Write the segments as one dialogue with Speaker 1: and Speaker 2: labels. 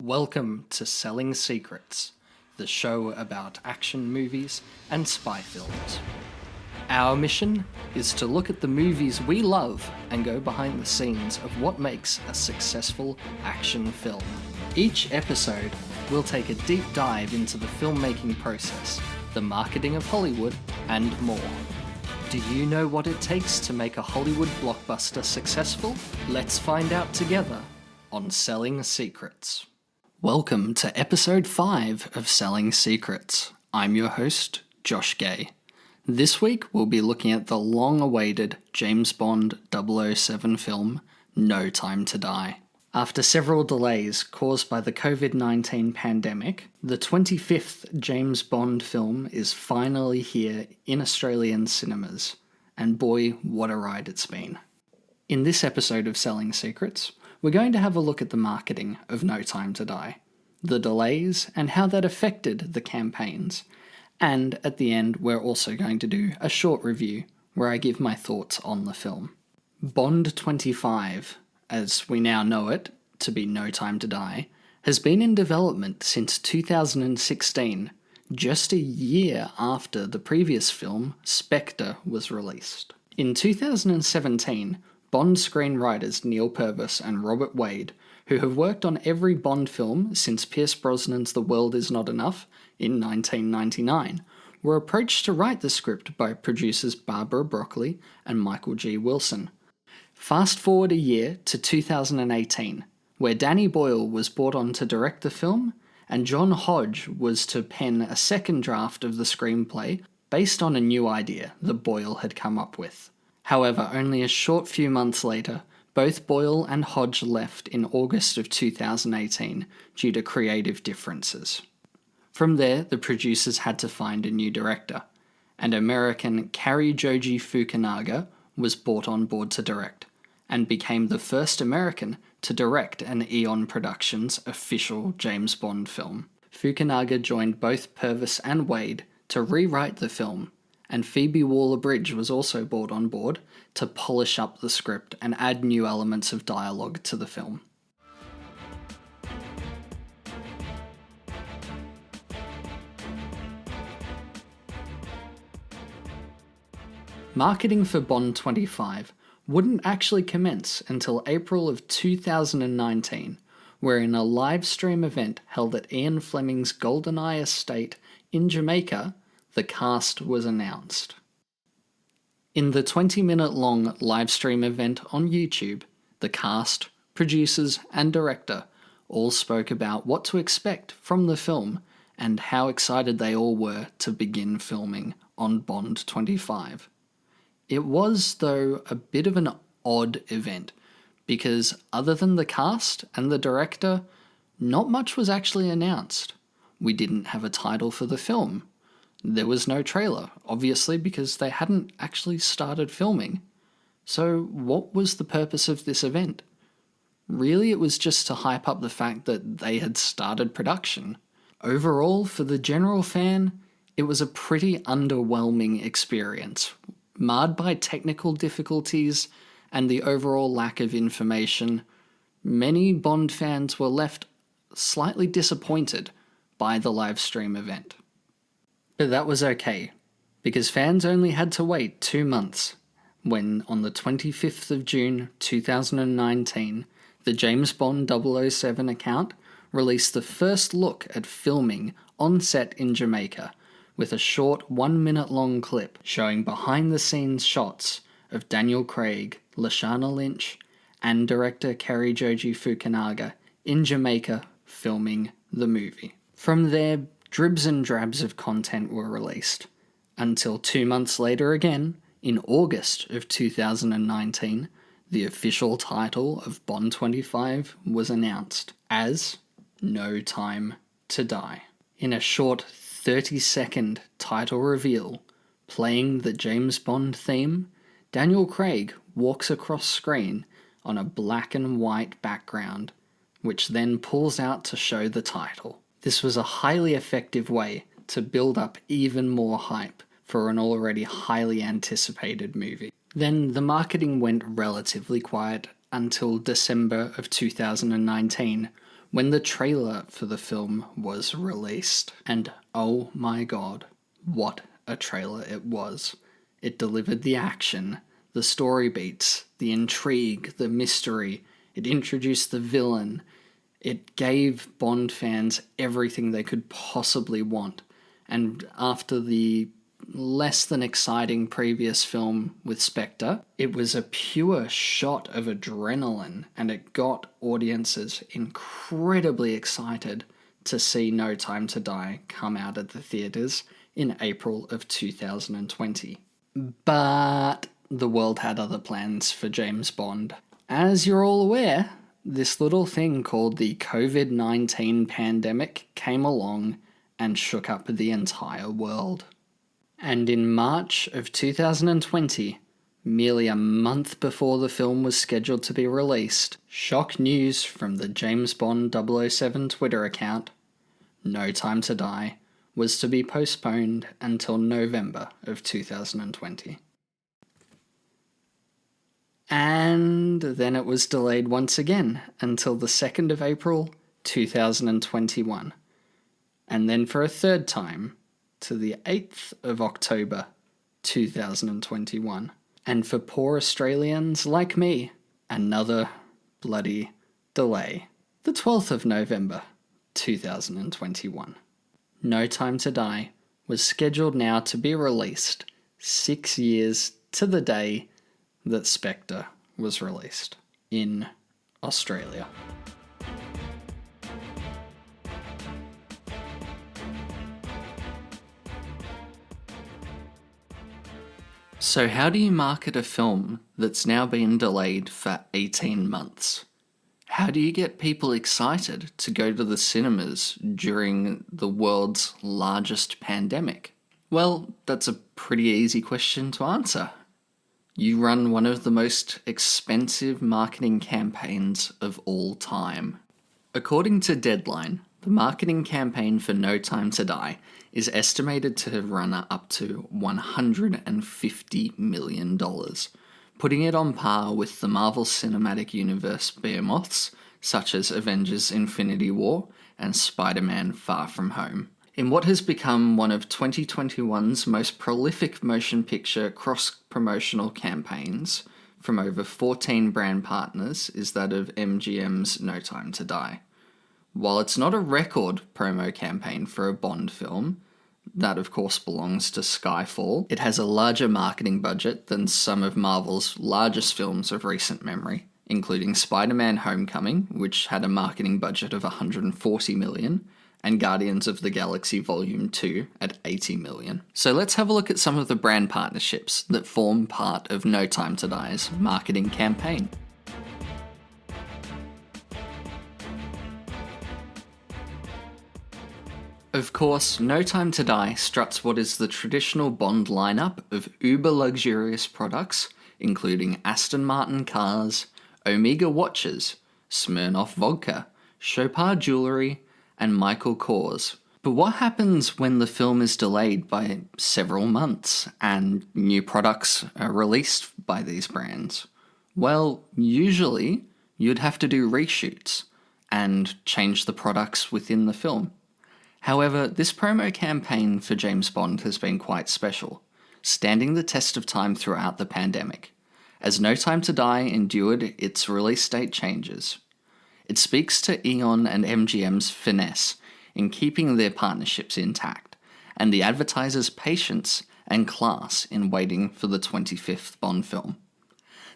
Speaker 1: Welcome to Selling Secrets, the show about action movies and spy films. Our mission is to look at the movies we love and go behind the scenes of what makes a successful action film. Each episode, we'll take a deep dive into the filmmaking process, the marketing of Hollywood, and more. Do you know what it takes to make a Hollywood blockbuster successful? Let's find out together on Selling Secrets. Welcome to episode 5 of Selling Secrets. I'm your host, Josh Gay. This week we'll be looking at the long-awaited James Bond 007 film, No Time to Die. After several delays caused by the COVID-19 pandemic, the 25th James Bond film is finally here in Australian cinemas, and boy, what a ride it's been. In this episode of Selling Secrets, we're going to have a look at the marketing of No Time to Die, the delays and how that affected the campaigns, and at the end we're also going to do a short review where I give my thoughts on the film. Bond 25, as we now know it to be No Time to Die, has been in development since 2016, just a year after the previous film, Spectre, was released. In 2017, Bond screenwriters Neil Purvis and Robert Wade, who have worked on every Bond film since Pierce Brosnan's The World Is Not Enough in 1999, were approached to write the script by producers Barbara Broccoli and Michael G. Wilson. Fast forward a year to 2018, where Danny Boyle was brought on to direct the film, and John Hodge was to pen a second draft of the screenplay based on a new idea that Boyle had come up with. However, only a short few months later, both Boyle and Hodge left in August of 2018 due to creative differences. From there, the producers had to find a new director, and American Cary Joji Fukunaga was brought on board to direct, and became the first American to direct an Eon Productions official James Bond film. Fukunaga joined both Purvis and Wade to rewrite the film, and Phoebe Waller-Bridge was also brought on board to polish up the script and add new elements of dialogue to the film. Marketing for Bond 25 wouldn't actually commence until April of 2019, where in a live stream event held at Ian Fleming's GoldenEye estate in Jamaica, the cast was announced. In the 20-minute long livestream event on YouTube, the cast, producers, and director all spoke about what to expect from the film and how excited they all were to begin filming on Bond 25. It was, though, a bit of an odd event, because other than the cast and the director, not much was actually announced. We didn't have a title for the film. There was no trailer, obviously because they hadn't actually started filming. So what was the purpose of this event? Really, it was just to hype up the fact that they had started production. Overall, for the general fan, it was a pretty underwhelming experience, marred by technical difficulties and the overall lack of information. Many Bond fans were left slightly disappointed by the livestream event. But that was okay, because fans only had to wait 2 months, when on the 25th of June 2019, the James Bond 007 account released the first look at filming on set in Jamaica, with a short 1-minute-long clip showing behind-the-scenes shots of Daniel Craig, Lashana Lynch, and director Cary Joji Fukunaga in Jamaica filming the movie. From there, dribs and drabs of content were released, until 2 months later again, in August of 2019, the official title of Bond 25 was announced as No Time to Die. In a short 30-second title reveal, playing the James Bond theme, Daniel Craig walks across screen on a black and white background, which then pulls out to show the title. This was a highly effective way to build up even more hype for an already highly anticipated movie. Then the marketing went relatively quiet until December of 2019, when the trailer for the film was released. And oh my god, what a trailer it was. It delivered the action, the story beats, the intrigue, the mystery. It introduced the villain. It gave Bond fans everything they could possibly want. And after the less than exciting previous film with Spectre, it was a pure shot of adrenaline, and it got audiences incredibly excited to see No Time to Die come out of the theatres in April of 2020. But the world had other plans for James Bond. As you're all aware, this little thing called the COVID-19 pandemic came along and shook up the entire world. And in March of 2020, merely a month before the film was scheduled to be released, shock news from the James Bond 007 Twitter account, No Time to Die, was to be postponed until November of 2020. And then it was delayed once again until the 2nd of April 2021. And then for a third time to the 8th of October 2021. And for poor Australians like me, another bloody delay. The 12th of November 2021. No Time to Die was scheduled now to be released 6 years to the day that Spectre was released in Australia. So how do you market a film that's now been delayed for 18 months? How do you get people excited to go to the cinemas during the world's largest pandemic? Well, that's a pretty easy question to answer. You run one of the most expensive marketing campaigns of all time. According to Deadline, the marketing campaign for No Time to Die is estimated to have run up to $150 million, putting it on par with the Marvel Cinematic Universe behemoths such as Avengers Infinity War and Spider-Man Far From Home. In what has become one of 2021's most prolific motion picture cross-promotional campaigns from over 14 brand partners is that of MGM's No Time to Die. While it's not a record promo campaign for a Bond film, that of course belongs to Skyfall, it has a larger marketing budget than some of Marvel's largest films of recent memory, including Spider-Man Homecoming, which had a marketing budget of $140 million, and Guardians of the Galaxy Volume 2 at $80 million. So let's have a look at some of the brand partnerships that form part of No Time to Die's marketing campaign. Of course, No Time to Die struts what is the traditional Bond lineup of uber-luxurious products, including Aston Martin cars, Omega watches, Smirnoff vodka, Chopard jewellery, and Michael Kors. But what happens when the film is delayed by several months and new products are released by these brands? Well, usually you'd have to do reshoots and change the products within the film. However, this promo campaign for James Bond has been quite special, standing the test of time throughout the pandemic, as No Time to Die endured its release date changes. It speaks to Eon and MGM's finesse in keeping their partnerships intact, and the advertisers' patience and class in waiting for the 25th Bond film.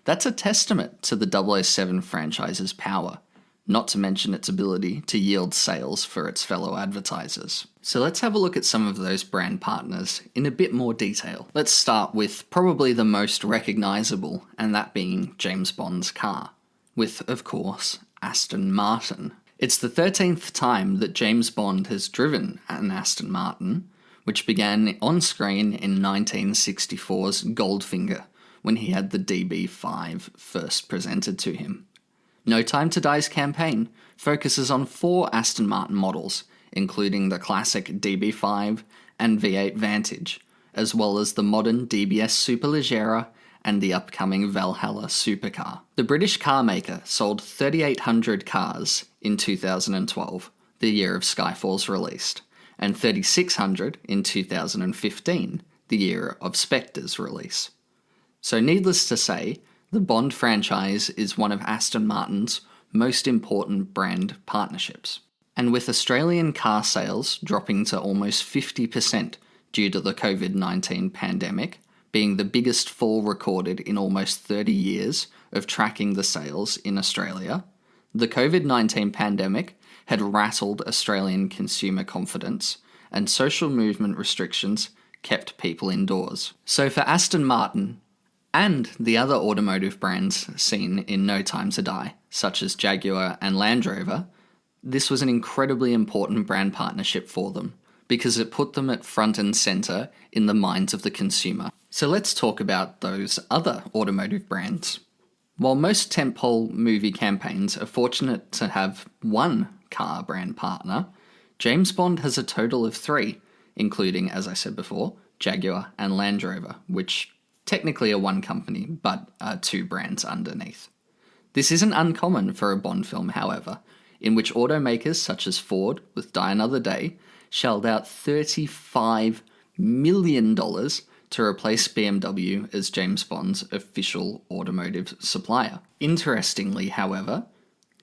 Speaker 1: That's a testament to the 007 franchise's power, not to mention its ability to yield sales for its fellow advertisers. So let's have a look at some of those brand partners in a bit more detail. Let's start with probably the most recognisable, and that being James Bond's car, with, of course, Aston Martin. It's the 13th time that James Bond has driven an Aston Martin, which began on screen in 1964's Goldfinger, when he had the DB5 first presented to him. No Time to Die's campaign focuses on 4 Aston Martin models, including the classic DB5 and V8 Vantage, as well as the modern DBS Superleggera and the upcoming Valhalla supercar. The British car maker sold 3,800 cars in 2012, the year of Skyfall's release, and 3,600 in 2015, the year of Spectre's release. So needless to say, the Bond franchise is one of Aston Martin's most important brand partnerships. And with Australian car sales dropping to almost 50% due to the COVID-19 pandemic, being the biggest fall recorded in almost 30 years of tracking the sales in Australia, the COVID-19 pandemic had rattled Australian consumer confidence, and social movement restrictions kept people indoors. So for Aston Martin, and the other automotive brands seen in No Time to Die, such as Jaguar and Land Rover, this was an incredibly important brand partnership for them, because it put them at front and centre in the minds of the consumer. So let's talk about those other automotive brands. While most tentpole movie campaigns are fortunate to have one car brand partner, James Bond has a total of 3, including, as I said before, Jaguar and Land Rover, which technically are one company, but are 2 brands underneath. This isn't uncommon for a Bond film, however, in which automakers such as Ford, with Die Another Day, shelled out $35 million to replace BMW as James Bond's official automotive supplier. Interestingly, however,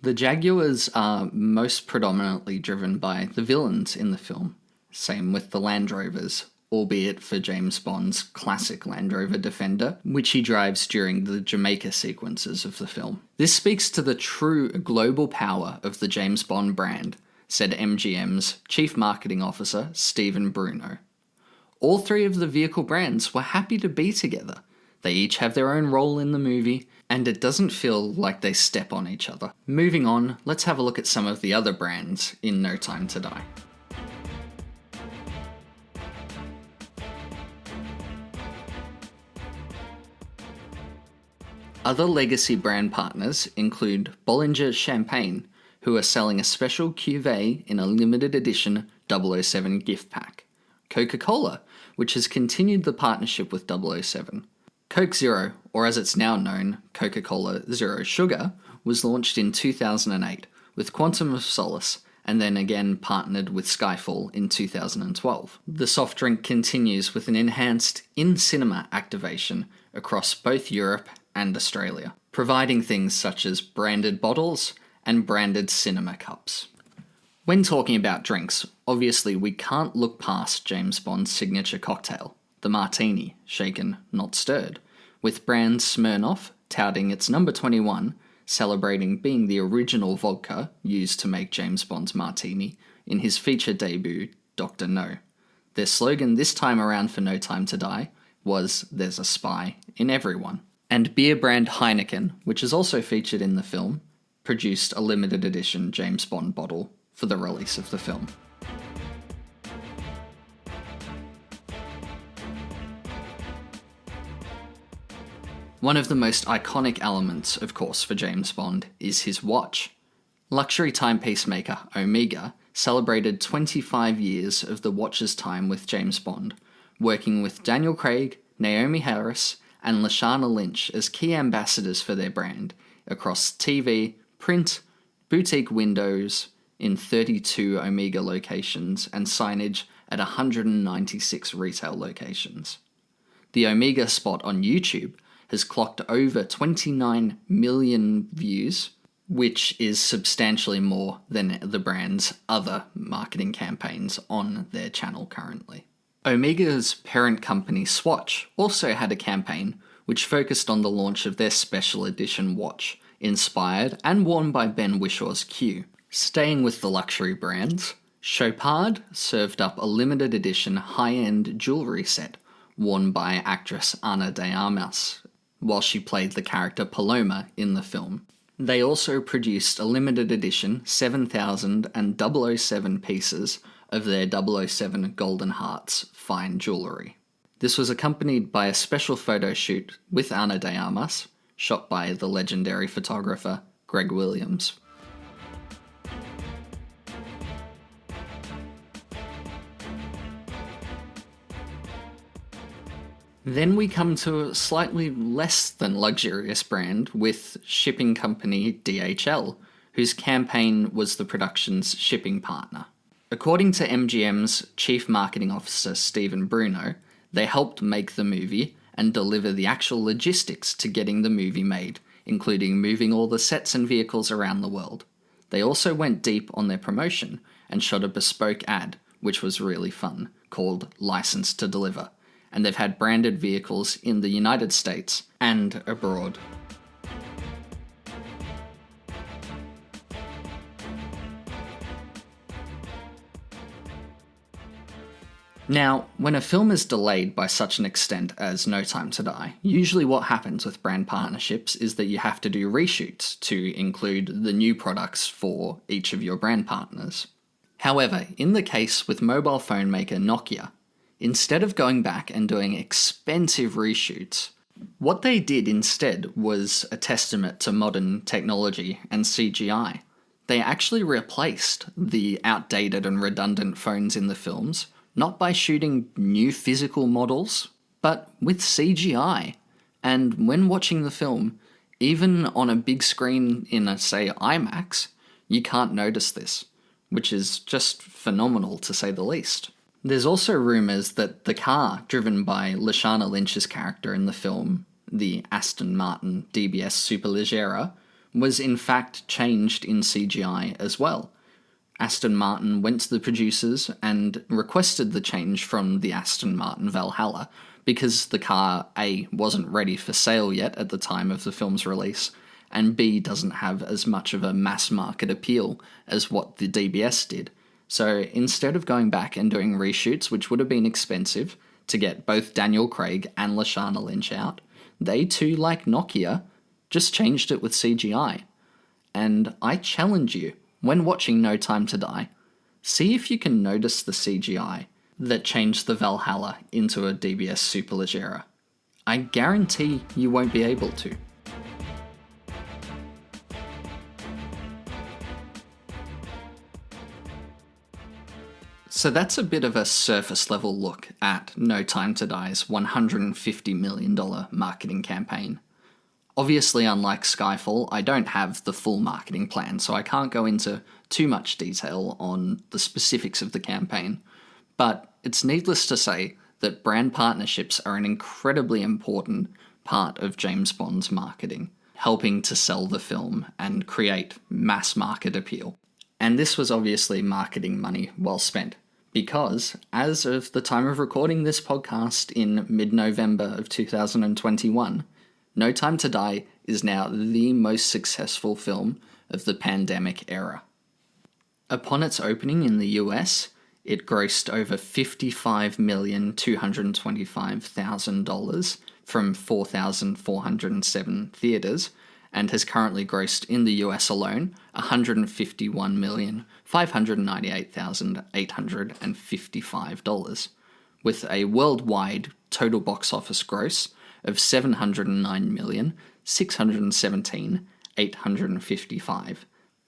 Speaker 1: the Jaguars are most predominantly driven by the villains in the film. Same with the Land Rovers, albeit for James Bond's classic Land Rover Defender, which he drives during the Jamaica sequences of the film. This speaks to the true global power of the James Bond brand, said MGM's Chief Marketing Officer, Stephen Bruno. All 3 of the vehicle brands were happy to be together. They each have their own role in the movie, and it doesn't feel like they step on each other. Moving on, let's have a look at some of the other brands in No Time to Die. Other legacy brand partners include Bollinger Champagne, who are selling a special cuvée in a limited edition 007 gift pack. Coca-Cola, which has continued the partnership with 007. Coke Zero, or as it's now known, Coca-Cola Zero Sugar, was launched in 2008 with Quantum of Solace, and then again partnered with Skyfall in 2012. The soft drink continues with an enhanced in-cinema activation across both Europe and Australia, providing things such as branded bottles and branded cinema cups. When talking about drinks, obviously we can't look past James Bond's signature cocktail, the Martini, shaken, not stirred, with brand Smirnoff touting its number 21, celebrating being the original vodka used to make James Bond's Martini in his feature debut, Dr. No. Their slogan this time around for No Time to Die was "There's a spy in everyone." And beer brand Heineken, which is also featured in the film, produced a limited edition James Bond bottle for the release of the film. One of the most iconic elements, of course, for James Bond is his watch. Luxury timepiece maker Omega celebrated 25 years of the watch's time with James Bond, working with Daniel Craig, Naomi Harris, and Lashana Lynch as key ambassadors for their brand across TV, print, boutique windows in 32 Omega locations and signage at 196 retail locations. The Omega spot on YouTube has clocked over 29 million views, which is substantially more than the brand's other marketing campaigns on their channel currently. Omega's parent company Swatch also had a campaign which focused on the launch of their special edition watch, inspired and worn by Ben Whishaw's Q. Staying with the luxury brands, Chopard served up a limited edition high-end jewellery set worn by actress Ana de Armas while she played the character Paloma in the film. They also produced a limited edition 7,000 and 007 pieces of their 007 Golden Hearts fine jewellery. This was accompanied by a special photo shoot with Ana de Armas, shot by the legendary photographer Greg Williams. Then we come to a slightly less than luxurious brand with shipping company DHL, whose campaign was the production's shipping partner. According to MGM's Chief Marketing Officer Stephen Bruno, they helped make the movie and deliver the actual logistics to getting the movie made, including moving all the sets and vehicles around the world. They also went deep on their promotion and shot a bespoke ad, which was really fun, called License to Deliver, and they've had branded vehicles in the United States and abroad. Now, when a film is delayed by such an extent as No Time to Die, usually what happens with brand partnerships is that you have to do reshoots to include the new products for each of your brand partners. However, in the case with mobile phone maker Nokia, instead of going back and doing expensive reshoots, what they did instead was a testament to modern technology and CGI. They actually replaced the outdated and redundant phones in the films, not by shooting new physical models, but with CGI. And when watching the film, even on a big screen in, say, IMAX, you can't notice this, which is just phenomenal to say the least. There's also rumours that the car driven by Lashana Lynch's character in the film, the Aston Martin DBS Superleggera, was in fact changed in CGI as well. Aston Martin went to the producers and requested the change from the Aston Martin Valhalla because the car A wasn't ready for sale yet at the time of the film's release, and B doesn't have as much of a mass market appeal as what the DBS did. So instead of going back and doing reshoots, which would have been expensive to get both Daniel Craig and Lashana Lynch out, they too, like Nokia, just changed it with CGI. And I challenge you, when watching No Time to Die, see if you can notice the CGI that changed the Valhalla into a DBS Superleggera. I guarantee you won't be able to. So that's a bit of a surface level look at No Time to Die's $150 million marketing campaign. Obviously, unlike Skyfall, I don't have the full marketing plan, so I can't go into too much detail on the specifics of the campaign, but it's needless to say that brand partnerships are an incredibly important part of James Bond's marketing, helping to sell the film and create mass market appeal. And this was obviously marketing money well spent, because as of the time of recording this podcast in mid-November of 2021, No Time to Die is now the most successful film of the pandemic era. Upon its opening in the US, it grossed over $55,225,000 from 4,407 theatres, and has currently grossed in the US alone $151,598,855, with a worldwide total box office gross of $709,617,855.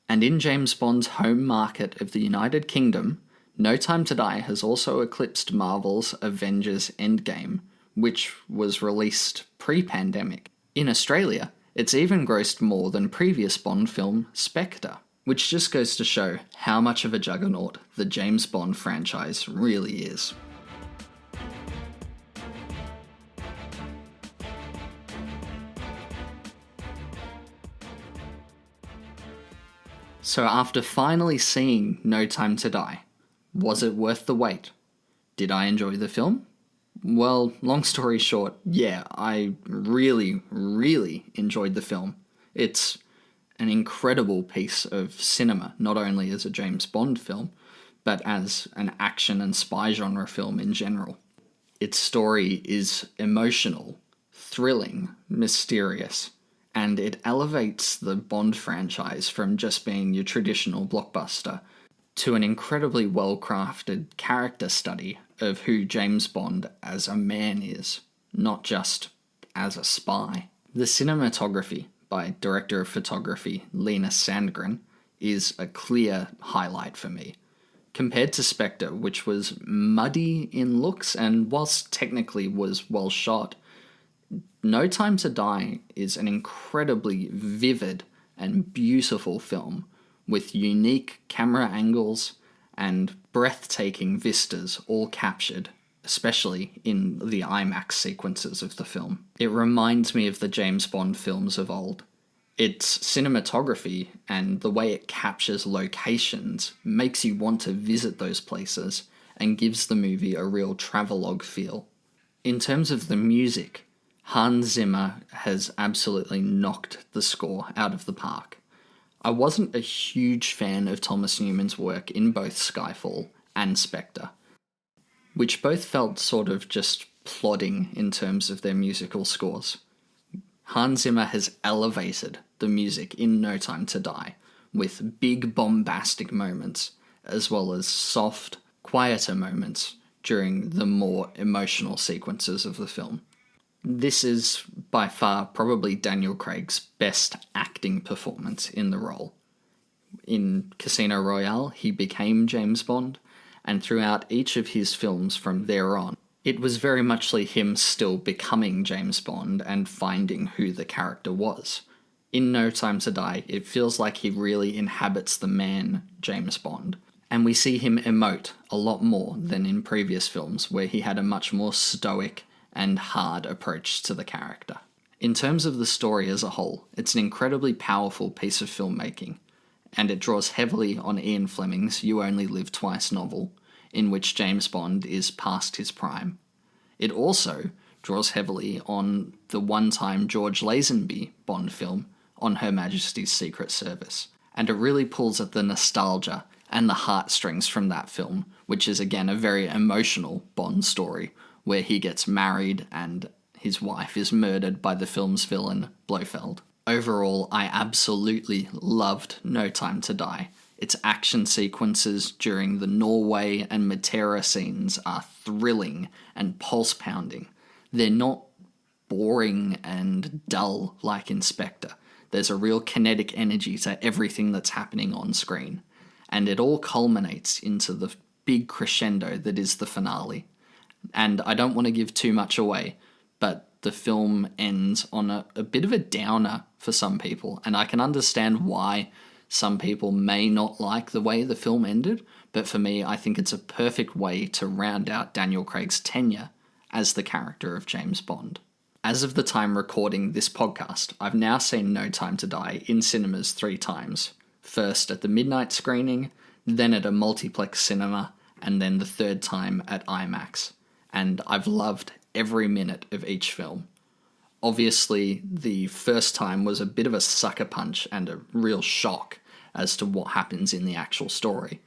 Speaker 1: And in James Bond's home market of the United Kingdom, No Time to Die has also eclipsed Marvel's Avengers Endgame, which was released pre-pandemic. In Australia, it's even grossed more than previous Bond film Spectre, which just goes to show how much of a juggernaut the James Bond franchise really is. So after finally seeing No Time to Die, was it worth the wait? Did I enjoy the film? Well, long story short, yeah, I really, really enjoyed the film. It's an incredible piece of cinema, not only as a James Bond film, but as an action and spy genre film in general. Its story is emotional, thrilling, mysterious, and it elevates the Bond franchise from just being your traditional blockbuster to an incredibly well-crafted character study of who James Bond as a man is, not just as a spy. The cinematography by director of photography Lena Sandgren is a clear highlight for me. Compared to Spectre, which was muddy in looks and whilst technically was well shot, No Time to Die is an incredibly vivid and beautiful film with unique camera angles and breathtaking vistas all captured, especially in the IMAX sequences of the film. It reminds me of the James Bond films of old. Its cinematography and the way it captures locations makes you want to visit those places and gives the movie a real travelogue feel. In terms of the music, Hans Zimmer has absolutely knocked the score out of the park. I wasn't a huge fan of Thomas Newman's work in both Skyfall and Spectre, which both felt sort of just plodding in terms of their musical scores. Hans Zimmer has elevated the music in No Time to Die, with big bombastic moments, as well as soft, quieter moments during the more emotional sequences of the film. This is by far probably Daniel Craig's best acting performance in the role. In Casino Royale, he became James Bond, and throughout each of his films from there on, it was very much like him still becoming James Bond and finding who the character was. In No Time to Die, it feels like he really inhabits the man James Bond, and we see him emote a lot more than in previous films where he had a much more stoic and hard approach to the character. In terms of the story as a whole, it's an incredibly powerful piece of filmmaking, and it draws heavily on Ian Fleming's You Only Live Twice novel, in which James Bond is past his prime. It also draws heavily on the one-time George Lazenby Bond film, On Her Majesty's Secret Service, and it really pulls at the nostalgia and the heartstrings from that film, which is again a very emotional Bond story, where he gets married and his wife is murdered by the film's villain, Blofeld. Overall, I absolutely loved No Time to Die. Its action sequences during the Norway and Matera scenes are thrilling and pulse-pounding. They're not boring and dull like in Spectre. There's a real kinetic energy to everything that's happening on screen, and it all culminates into the big crescendo that is the finale. And I don't want to give too much away, but the film ends on a bit of a downer for some people, and I can understand why some people may not like the way the film ended, but for me, I think it's a perfect way to round out Daniel Craig's tenure as the character of James Bond. As of the time recording this podcast, I've now seen No Time to Die in cinemas 3 times. First at the midnight screening, then at a multiplex cinema, and then the 3rd time at IMAX. And I've loved every minute of each film. Obviously, the first time was a bit of a sucker punch and a real shock as to what happens in the actual story.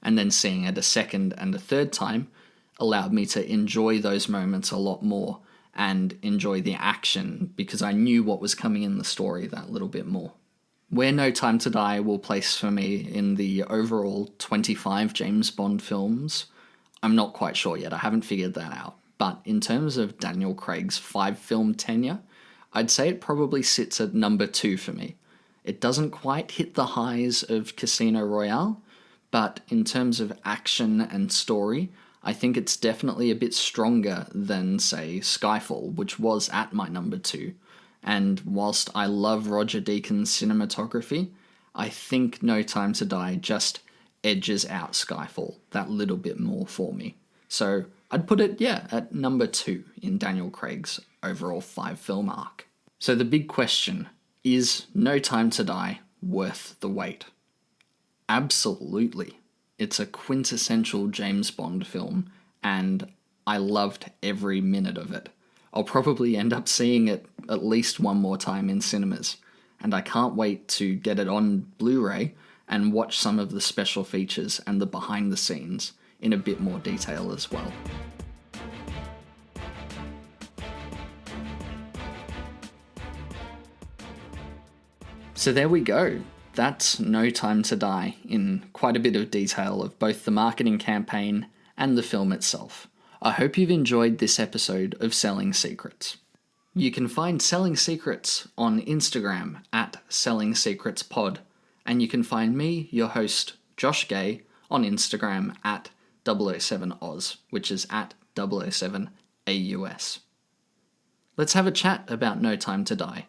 Speaker 1: And then seeing it a second and a third time allowed me to enjoy those moments a lot more and enjoy the action because I knew what was coming in the story that little bit more. Where No Time to Die will place for me in the overall 25 James Bond films, I'm not quite sure yet. I haven't figured that out. But in terms of Daniel Craig's 5-film tenure, I'd say it probably sits at number 2 for me. It doesn't quite hit the highs of Casino Royale, but in terms of action and story, I think it's definitely a bit stronger than, say, Skyfall, which was at my number 2. And whilst I love Roger Deakins' cinematography, I think No Time to Die just edges out Skyfall that little bit more for me. So I'd put it, at number 2 in Daniel Craig's overall 5-film arc. So the big question, is No Time to Die worth the wait? Absolutely. It's a quintessential James Bond film, and I loved every minute of it. I'll probably end up seeing it at least one more time in cinemas, and I can't wait to get it on Blu-ray and watch some of the special features and the behind the scenes in a bit more detail as well. So there we go. That's No Time to Die in quite a bit of detail of both the marketing campaign and the film itself. I hope you've enjoyed this episode of Selling Secrets. You can find Selling Secrets on Instagram at Selling Secrets Pod, and you can find me, your host, Josh Gay, on Instagram at 007Oz, which is at 007AUS. Let's have a chat about No Time to Die.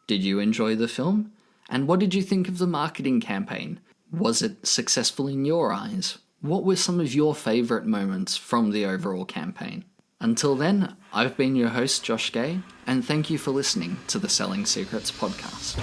Speaker 1: Did you enjoy the film? And what did you think of the marketing campaign? Was it successful in your eyes? What were some of your favourite moments from the overall campaign? Until then, I've been your host, Josh Gay, and thank you for listening to the Selling Secrets podcast.